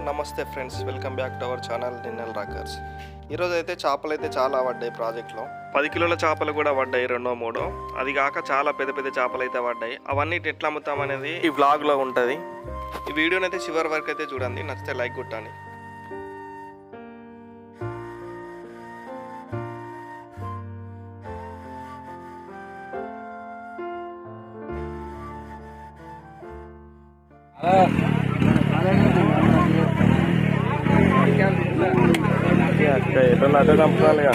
నమస్తే friends, welcome back to our channel నిన్నల్ rockers. ఈరోజు అయితే చేపలు అయితే చాలా పడ్డాయి ప్రాజెక్ట్లో. 10 కిలోల చేపలు కూడా పడ్డాయి, 2-3. అది కాక చాలా పెద్ద పెద్ద చేపలు అయితే పడ్డాయి. అవన్నీ ఎట్లా అమ్ముతాం అనేది ఈ వ్లాగ్లో ఉంటుంది. ఈ వీడియోని అయితే చివరి వరకు అయితే చూడండి, నచ్చితే లైక్ కొట్టండి. ఎట్లా అదే చంపుతాలిగా.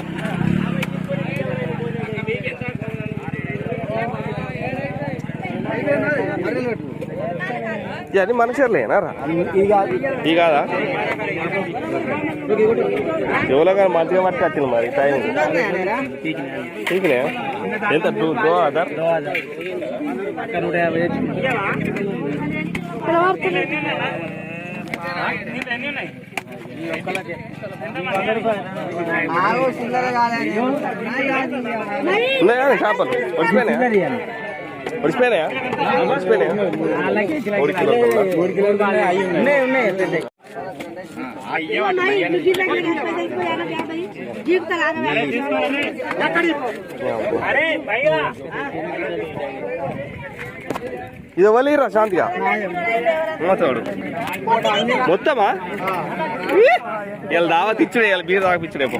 అది మనుషులేనారా ఈ కాదా ఎవరో కానీ మంచిగా పట్టి వచ్చింది మరి టైం ఠీక్నే. ఎంత 2000 ఉన్నాయా చేపలు? ఒడిచిపోయినాయా? ఒడిచిపోయినాయా? 3 కిలోలు ఇది ఇవ్వలేరా శాంతిగా తోడు మొత్తమా? ఇలా దావత్ ఇచ్చుడే, ఇలా బీర్ తాగిపించుడేమో.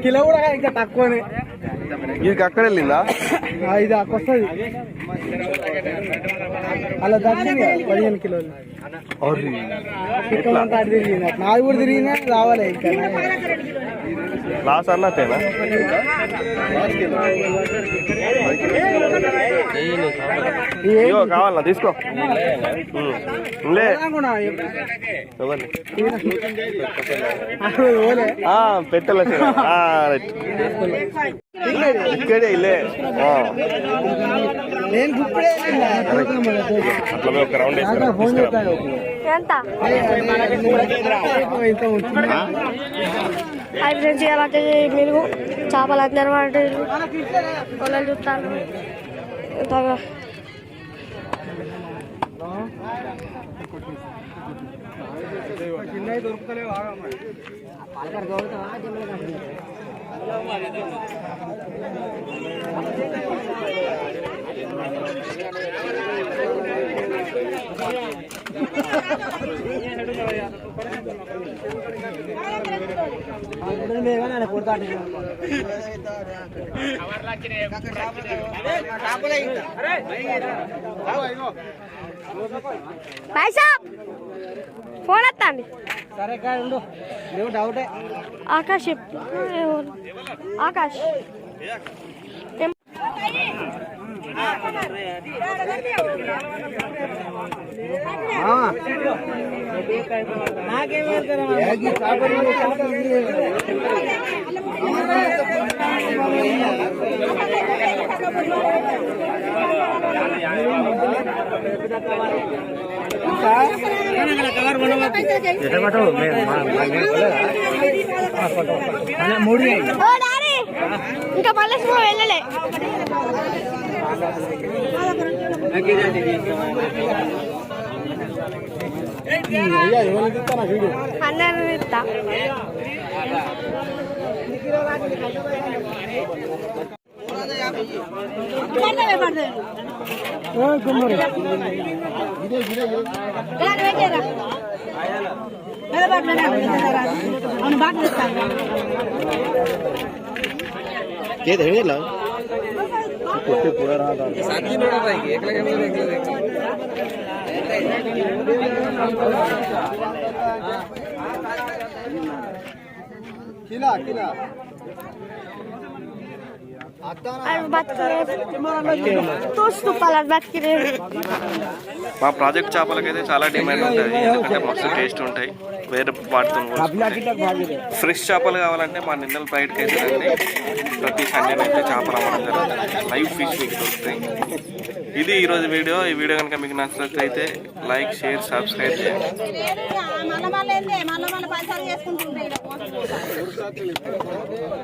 కిలో కూడా ఇంకా తక్కువనే. ఇది అక్కడ వెళ్ళిందా? ఇది వస్తుంది అలా దర్శనం 15 కిలోలు. అంతా అటు తిరిగింది, నాది కూడా తిరిగిందా రావాలి. ఇంకా లాస్ అన్నట్టేనా? కావాలన్నా తీసుకో. పెట్టలే ఇక్కడే ఇల్లే. అట్లా ఒక రౌండ్ చేయాలంటే మీరు చేపలు అందరూ అంటే వాళ్ళని చూస్తాను. ఫోన్ వస్తాండి. సరే ఉండు, నువ్వు డౌటే. ఆకాష్ ఆకాష్ ఇంకా మళ్ళీ వెళ్ళలే. అన్నారు ఇస్తా. మా ప్రాజెక్ట్ చేపలకైతే చాలా డిమాండ్ ఉంటుంది, ఎందుకంటే మస్తు టేస్ట్ ఉంటాయి. వేరే వాటితో ఫ్రెష్ చేపలు కావాలంటే మా నిన్నల బయటకి అయితే రండి. ప్రతి సండే అయితే చేపలు అమ్మడం జరుగుతుంది. లైవ్ ఫిష్ మీకు దొరుకుతాయి. ఇది ఈరోజు వీడియో. ఈ వీడియో కనుక మీకు నచ్చినట్లయితే లైక్, షేర్, సబ్స్క్రైబ్ చేయండి.